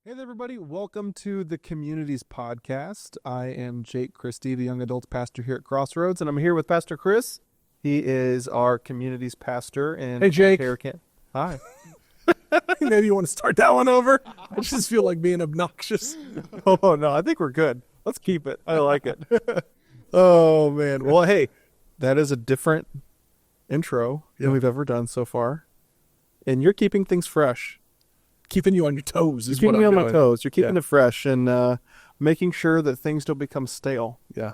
Hey there, everybody. Welcome to the Communities Podcast. I am Jake Christie, the young adults pastor here at Crossroads, and I'm here with Pastor Chris. He is our communities pastor in Hey, Jake. Canton. Hi. Maybe you want to start that one over? I just feel like being obnoxious. Oh, no, I think we're good. Let's keep it. I like it. Oh, man. Well, hey, that is a different intro than we've ever done so far, and you're keeping things fresh. Keeping you on your toes is You're what keeping me I'm on doing. my toes. You're keeping it fresh and making sure that things don't become stale, Yeah.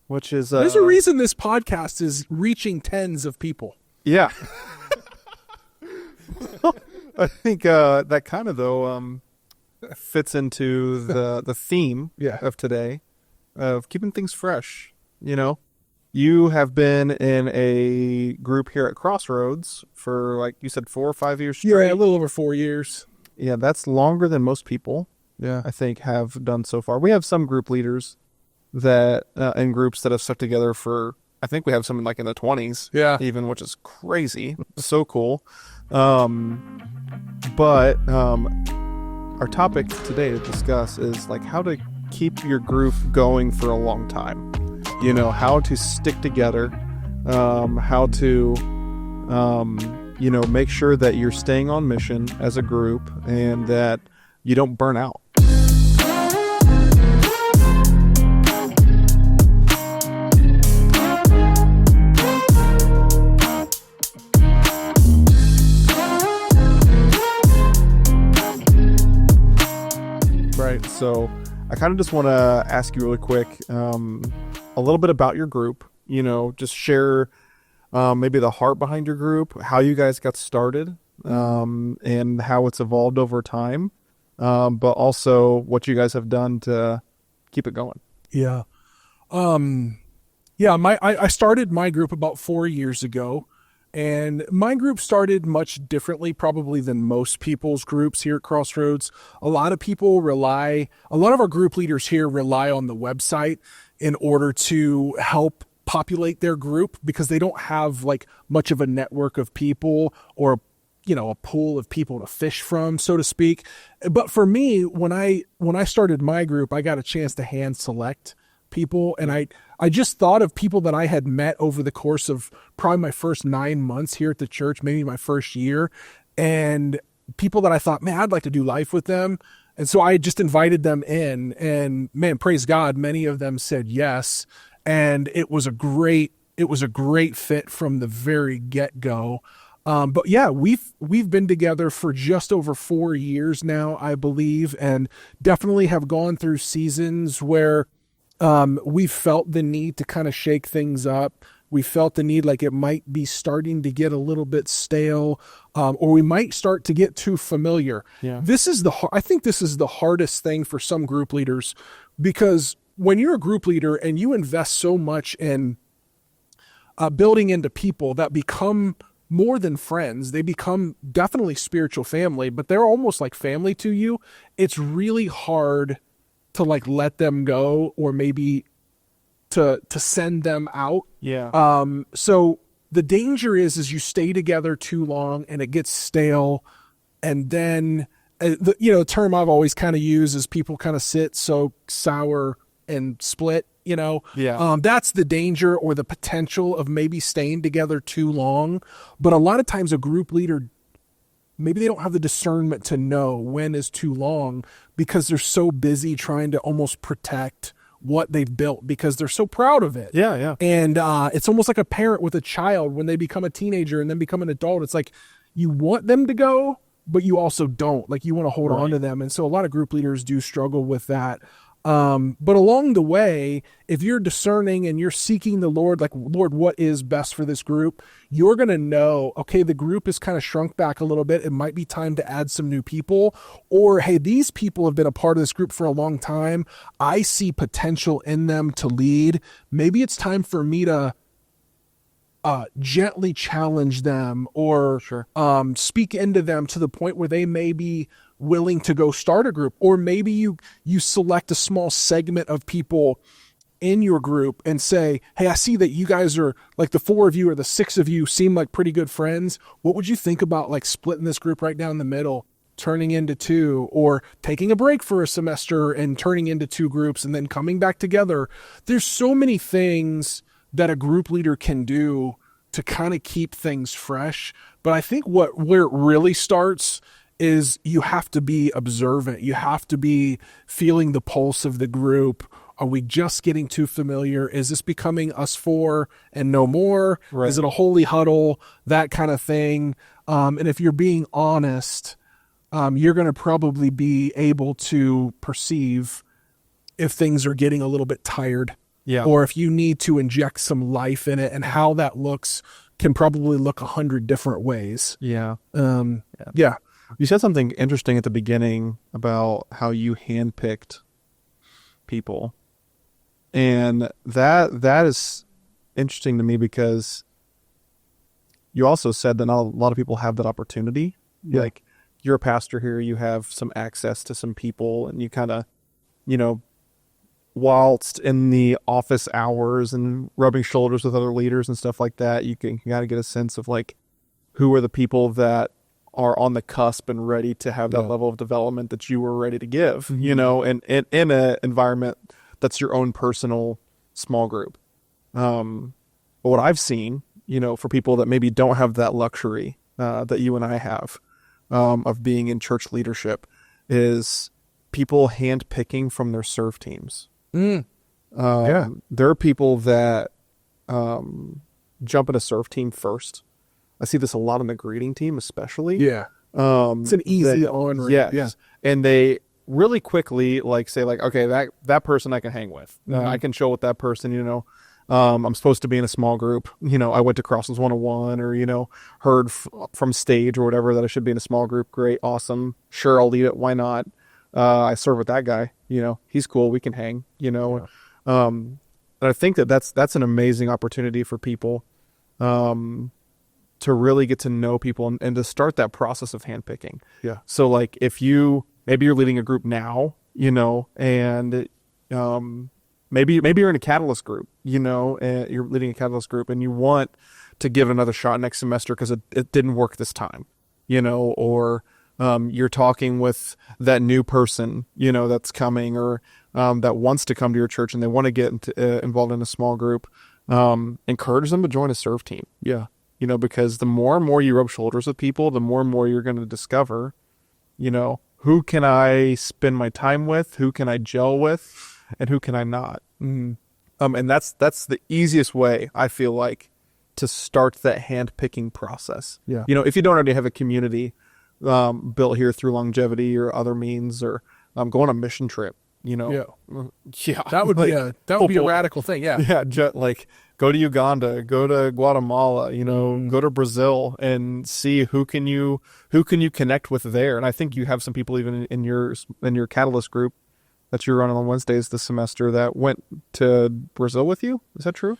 which is... There's a reason this podcast is reaching tens of people. Yeah. I think that kind of, though, fits into the theme of today of keeping things fresh. You know, you have been in a group here at Crossroads for, like you said, 4 or 5 years straight. You're a little over 4 years. Yeah, that's longer than most people, Yeah. I think, have done so far. We have some group leaders that, in groups that have stuck together for, I think we have some like in the 20s. Yeah. Even, which is crazy. So cool. But our topic today to discuss is like how to keep your group going for a long time. You know, how to stick together, how to, make sure that you're staying on mission as a group and that you don't burn out. Right. So I kind of just want to ask you really quick, a little bit about your group, just share maybe the heart behind your group, how you guys got started, and how it's evolved over time, but also what you guys have done to keep it going. Yeah. I started my group about 4 years ago, and my group started much differently probably than most people's groups here at Crossroads. A lot of our group leaders here rely on the website in order to help populate their group because they don't have like much of a network of people or a pool of people to fish from, so to speak. But for me, when I started my group, I got a chance to hand select people, and I just thought of people that I had met over the course of probably my first 9 months here at the church, maybe my first year, and people that I thought, man, I'd like to do life with them. And so I just invited them in, and man, praise God, many of them said yes. And it was a great fit from the very get-go. But yeah, we've been together for just over 4 years now, I believe, and definitely have gone through seasons where we've felt the need to kind of shake things up. We felt the need like it might be starting to get a little bit stale, or we might start to get too familiar. Yeah. I think this is the hardest thing for some group leaders, because when you're a group leader and you invest so much in building into people that become more than friends, they become definitely spiritual family, but they're almost like family to you. It's really hard to like let them go, or maybe to send them out. Yeah. So the danger is you stay together too long and it gets stale, and then the term I've always kind of used is people kind of sit, soak, sour, and split. Yeah. That's the danger or the potential of maybe staying together too long. But a lot of times a group leader, maybe they don't have the discernment to know when is too long because they're so busy trying to almost protect what they've built because they're so proud of it. Yeah. Yeah. And it's almost like a parent with a child when they become a teenager and then become an adult. It's like you want them to go, but you also don't. Like you want to hold on to them. And so a lot of group leaders do struggle with that. But along the way, if you're discerning and you're seeking the Lord, like, Lord, what is best for this group? You're going to know, okay, the group is kind of shrunk back a little bit. It might be time to add some new people, or, hey, these people have been a part of this group for a long time. I see potential in them to lead. Maybe it's time for me to gently challenge them or speak into them to the point where they may be willing to go start a group. Or maybe you select a small segment of people in your group and say, hey, I see that you guys are like the 4 of you or the 6 of you seem like pretty good friends. What would you think about like splitting this group right down the middle turning into two, or taking a break for a semester and turning into two groups and then coming back together. There's so many things that a group leader can do to kind of keep things fresh. But I think where it really starts is you have to be observant. You have to be feeling the pulse of the group. Are we just getting too familiar? Is this becoming us four and no more? Right. Is it a holy huddle? That kind of thing. And if you're being honest, you're going to probably be able to perceive if things are getting a little bit tired. Yeah. Or if you need to inject some life in it, and how that looks can probably look 100 different ways. Yeah. Yeah. You said something interesting at the beginning about how you handpicked people. And that is interesting to me, because you also said that not a lot of people have that opportunity. Yeah. Like, you're a pastor here, you have some access to some people, and you kind of, whilst in the office hours and rubbing shoulders with other leaders and stuff like that, you can kind of get a sense of like, who are the people that are on the cusp and ready to have that level of development that you were ready to give, and in an environment that's your own personal small group. But what I've seen, for people that maybe don't have that luxury that you and I have of being in church leadership, is people handpicking from their serve teams. There are people that jump in a serve team first. I see this a lot on the greeting team, especially. Yeah. It's an easy on. Yes. Yeah. And they really quickly say okay, that person I can hang with. I can chill with that person, I'm supposed to be in a small group. I went to Crosslands 101, or, heard from Stage or whatever that I should be in a small group. Great. Awesome. Sure. I'll lead it. Why not? I serve with that guy, he's cool. We can hang, and I think that's an amazing opportunity for people, to really get to know people and to start that process of handpicking. Yeah. So like, if maybe you're leading a group now, and, maybe you're in a Catalyst group, and you're leading a Catalyst group and you want to give it another shot next semester because it didn't work this time, or, you're talking with that new person, that's coming, or that wants to come to your church and they want to get involved in a small group. Encourage them to join a serve team. Yeah. Because the more and more you rub shoulders with people, the more and more you're going to discover, who can I spend my time with, who can I gel with, and who can I not. And that's the easiest way, I feel like, to start that hand-picking process. Yeah. If you don't already have a community built here through longevity or other means, or go on a mission trip, Yeah. Yeah. That would be a radical thing. Yeah. Yeah. Like, go to Uganda, go to Guatemala, go to Brazil, and see who can you connect with there. And I think you have some people even in your Catalyst group that you're running on Wednesdays this semester that went to Brazil with you. Is that true?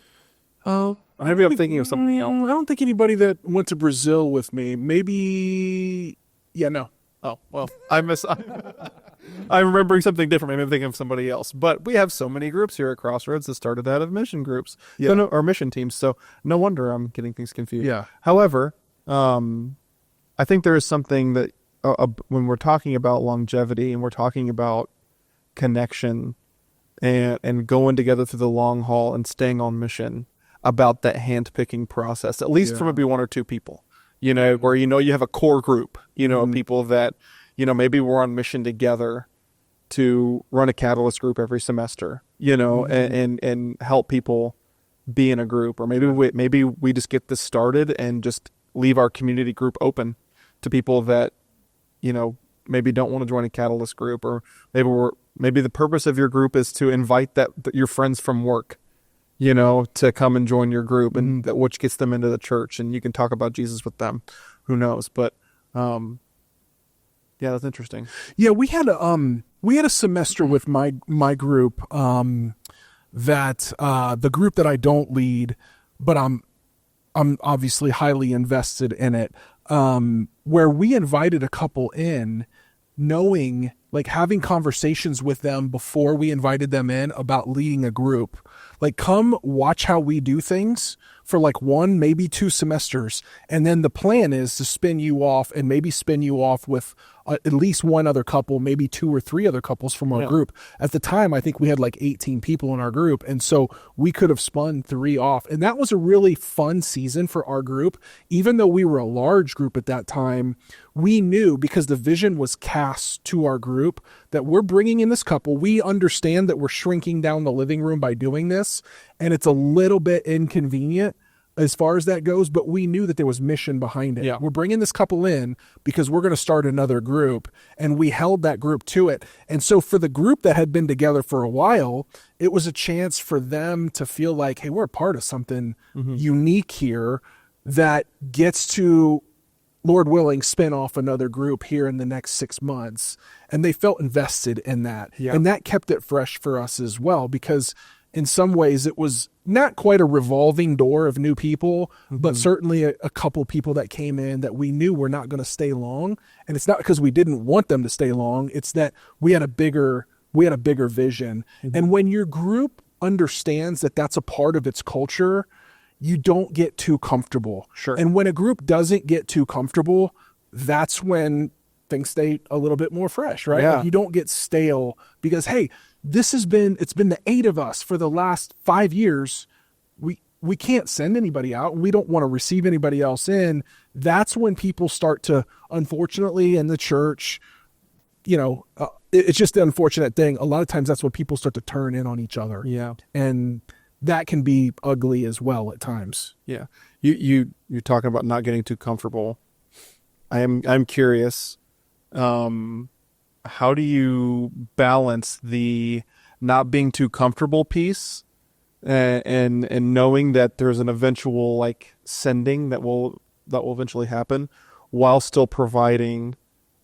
Maybe I'm thinking of something else. I don't think anybody that went to Brazil with me. Maybe. Yeah. No. Oh, well, I'm remembering something different. Maybe I'm thinking of somebody else. But we have so many groups here at Crossroads that started out of mission groups, or mission teams. So no wonder I'm getting things confused. Yeah. However, I think there is something that when we're talking about longevity and we're talking about connection and going together through the long haul and staying on mission, about that hand-picking process, at least from maybe one or two people, where you have a core group, of people that, maybe we're on mission together to run a Catalyst group every semester, and help people be in a group. Or maybe we just get this started and just leave our community group open to people that, maybe don't want to join a Catalyst group, or maybe the purpose of your group is to invite your friends from work, to come and join your group, and which gets them into the church, and you can talk about Jesus with them. Who knows? But, yeah, that's interesting. Yeah, we had a semester with my group, that the group that I don't lead, but I'm obviously highly invested in it, where we invited a couple in, knowing like having conversations with them before we invited them in about leading a group. Like, come watch how we do things for like 1, maybe 2 semesters. And then the plan is to spin you off and maybe spin you off with at least 1 other couple, maybe 2 or 3 other couples from our group. At the time, I think we had like 18 people in our group. And so we could have spun 3 off. And that was a really fun season for our group. Even though we were a large group at that time, we knew, because the vision was cast to our group, that we're bringing in this couple. We understand that we're shrinking down the living room by doing this, and it's a little bit inconvenient as far as that goes, but we knew that there was mission behind it. Yeah. We're bringing this couple in because we're going to start another group, and we held that group to it. And so for the group that had been together for a while, it was a chance for them to feel like, hey, we're a part of something unique here that gets to, Lord willing, spin off another group here in the next 6 months. And they felt invested in that. Yeah. And that kept it fresh for us as well, because in some ways it was not quite a revolving door of new people, but certainly a couple people that came in that we knew were not going to stay long. And it's not because we didn't want them to stay long. It's that we had a bigger vision. And when your group understands that that's a part of its culture, you don't get too comfortable. Sure. And when a group doesn't get too comfortable, that's when things stay a little bit more fresh, right? Yeah. Like, you don't get stale because, hey, it's been the 8 of us for the last 5 years. We can't send anybody out. We don't want to receive anybody else in. That's when people start to, unfortunately, in the church, it's just the unfortunate thing. A lot of times that's when people start to turn in on each other. Yeah. And that can be ugly as well at times. Yeah. You're talking about not getting too comfortable. I'm curious. How do you balance the not being too comfortable piece and knowing that there's an eventual like sending that will eventually happen, while still providing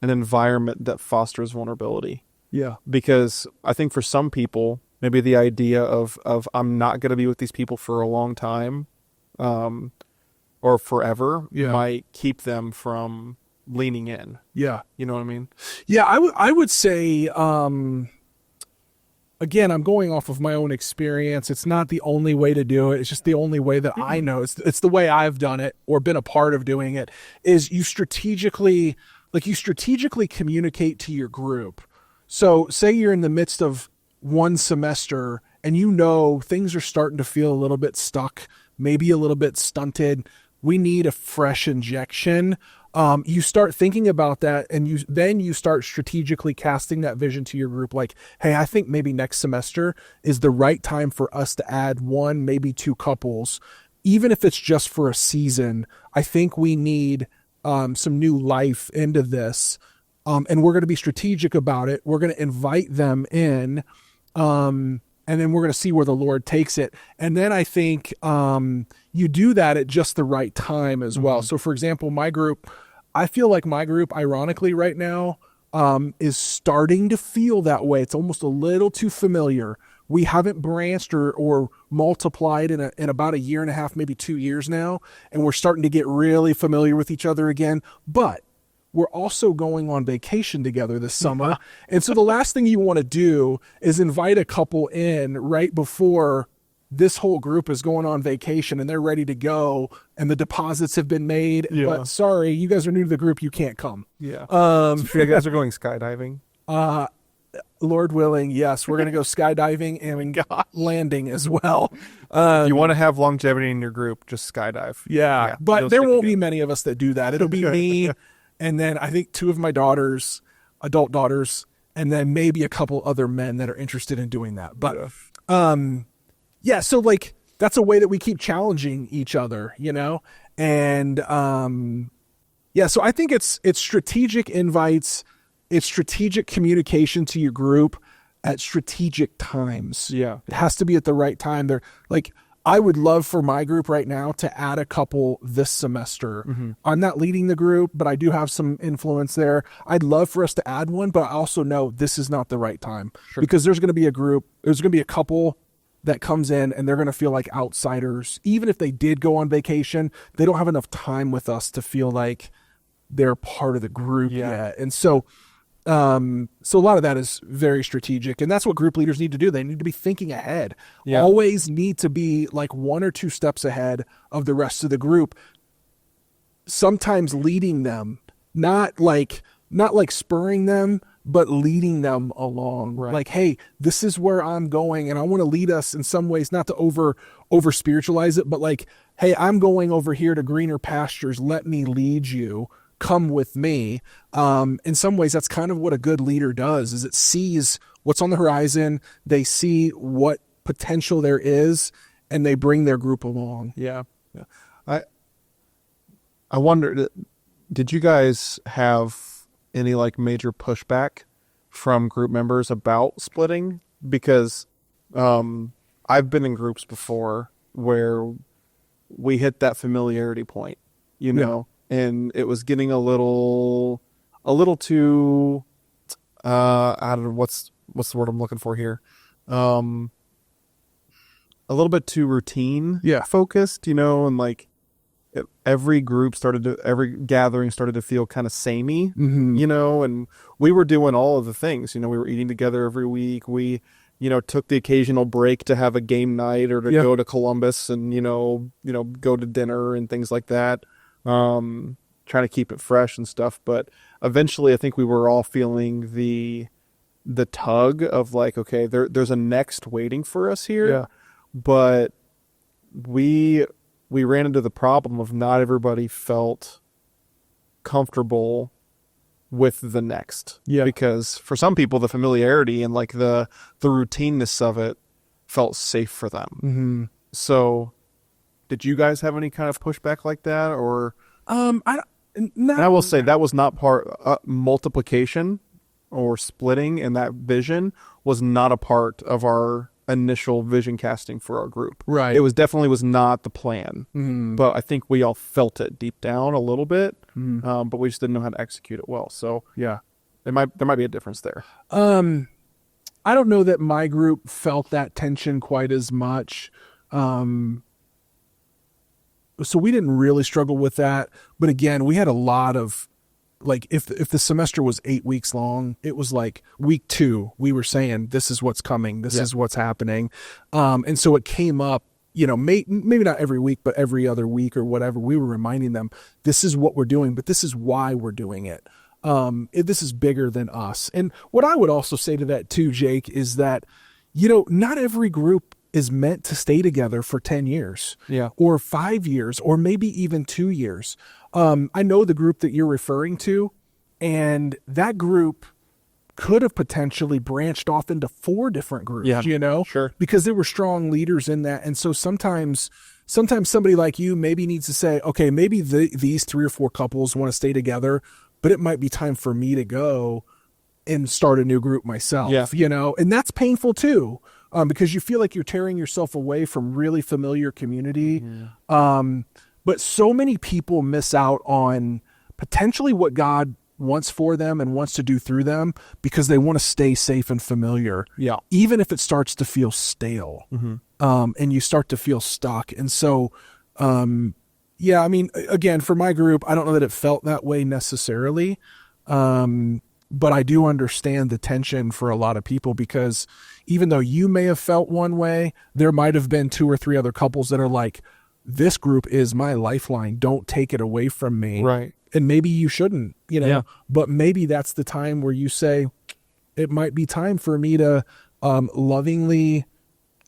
an environment that fosters vulnerability? Yeah. Because I think for some people, maybe the idea of I'm not going to be with these people for a long time, or forever, might keep them from leaning in. Yeah. You know what I mean? Yeah, I would say, again, I'm going off of my own experience. It's not the only way to do it. It's just the only way that I know. It's the way I've done it or been a part of doing it, is you strategically communicate to your group. So say you're in the midst of one semester and things are starting to feel a little bit stuck, maybe a little bit stunted. We need a fresh injection. You start thinking about that, and you start strategically casting that vision to your group. Like, hey, I think maybe next semester is the right time for us to add 1, maybe 2 couples, even if it's just for a season. I think we need some new life into this, and we're going to be strategic about it. We're going to invite them in, and then we're going to see where the Lord takes it. And then I think you do that at just the right time as well. So, for example, I feel like my group, ironically, right now, is starting to feel that way. It's almost a little too familiar. We haven't branched or multiplied in about 1.5 years, maybe 2 years now, and we're starting to get really familiar with each other again. But we're also going on vacation together this summer. And so the last thing you want to do is invite a couple in right before this whole group is going on vacation and they're ready to go and the deposits have been made. Yeah. But sorry, you guys are new to the group. You can't come. Yeah. So you guys are going skydiving? Lord willing, yes. We're going to go skydiving and landing as well. If you want to have longevity in your group, just skydive. Yeah. But those there stick won't together. be many of us that do that. It'll be me. And then I think 2 of my daughters, adult daughters, and then maybe a couple other men that are interested in doing that. But, so like, that's a way that we keep challenging each other, And, so I think it's strategic invites, it's strategic communication to your group at strategic times. Yeah. It has to be at the right time. They're like, I would love for my group right now to add a couple this semester. I'm not leading the group, but I do have some influence there. I'd love for us to add one, but I also know this is not the right time because there's going to be a couple that comes in and they're going to feel like outsiders. Even if they did go on vacation, they don't have enough time with us to feel like they're part of the group yet. And so So a lot of that is very strategic, and that's what group leaders need to do. They need to be thinking ahead. Yeah. Always need to be like 1 or 2 steps ahead of the rest of the group. Sometimes leading them, not like spurring them, but leading them along. Right. Like, hey, this is where I'm going, and I want to lead us in some ways, not to over spiritualize it, but like, hey, I'm going over here to greener pastures. Let me lead you. Come with me. In some ways, that's kind of what a good leader does, is it sees what's on the horizon. They see what potential there is, and they bring their group along. Yeah. I wonder, did you guys have any like major pushback from group members about splitting? Because I've been in groups before where we hit that familiarity point, you know, and it was getting a little too I don't know what's the word I'm looking for here. A little bit too routine focused, you know, and like every gathering started to feel kind of samey, you know, and we were doing all of the things, you know, we were eating together every week. We, you know, took the occasional break to have a game night or to go to Columbus and, you know, go to dinner and things like that. Trying to keep it fresh and stuff. But eventually I think we were all feeling the tug of like, okay, there's a next waiting for us here. Yeah. But we ran into the problem of not everybody felt comfortable with the next. Yeah. Because for some people, the familiarity and like the routineness of it felt safe for them. Mm-hmm. So did you guys have any kind of pushback like that? Or, And I will say that was not multiplication or splitting in that vision was not a part of our initial vision casting for our group. Right. It was definitely not the plan, Mm-hmm. but I think we all felt it deep down a little bit, Mm-hmm. but we just didn't know how to execute it well. So Yeah. there might be a difference there. I don't know that my group felt that tension quite as much. So we didn't really struggle with that. But again, we had a lot of, like, if the semester was 8 weeks long, it was like week 2, we were saying, this is what's coming. This is what's happening. And so it came up, you know, maybe not every week, but every other week or whatever. We were reminding them, this is what we're doing, but this is why we're doing it. This is bigger than us. And what I would also say to that too, Jake, is that, you know, not every group is meant to stay together for 10 years or 5 years, or maybe even 2 years. I know the group that you're referring to, and that group could have potentially branched off into 4 different groups, you know, because there were strong leaders in that. And so sometimes somebody like you maybe needs to say, okay, maybe these 3 or 4 couples want to stay together, but it might be time for me to go and start a new group myself, you know, and that's painful too. Because you feel like you're tearing yourself away from really familiar community. But so many people miss out on potentially what God wants for them and wants to do through them because they want to stay safe and familiar. Yeah. Even if it starts to feel stale, and you start to feel stuck. And so, I mean, again, for my group, I don't know that it felt that way necessarily. But I do understand the tension for a lot of people, because even though you may have felt one way, there might have been 2 or 3 other couples that are like, this group is my lifeline. Don't take it away from me. Right. And maybe you shouldn't, you know, but maybe that's the time where you say, it might be time for me to lovingly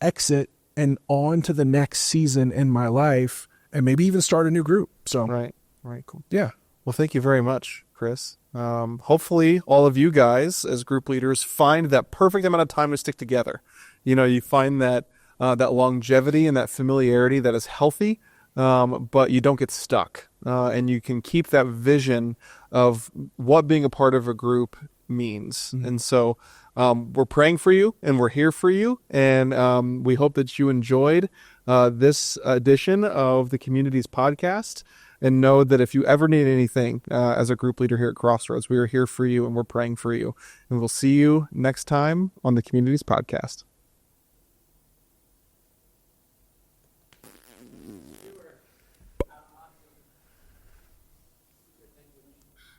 exit and on to the next season in my life, and maybe even start a new group. So, Right. Cool. Yeah. Well, thank you very much, Chris. Hopefully all of you guys as group leaders find that perfect amount of time to stick together. You know, you find that longevity and that familiarity that is healthy, but you don't get stuck. And you can keep that vision of what being a part of a group means. And so we're praying for you, and we're here for you. And we hope that you enjoyed this edition of the Communities Podcast. And know that if you ever need anything as a group leader here at Crossroads, we are here for you, and we're praying for you. And we'll see you next time on the Communities Podcast.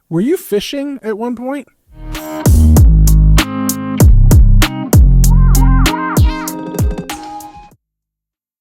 Were you fishing at one point?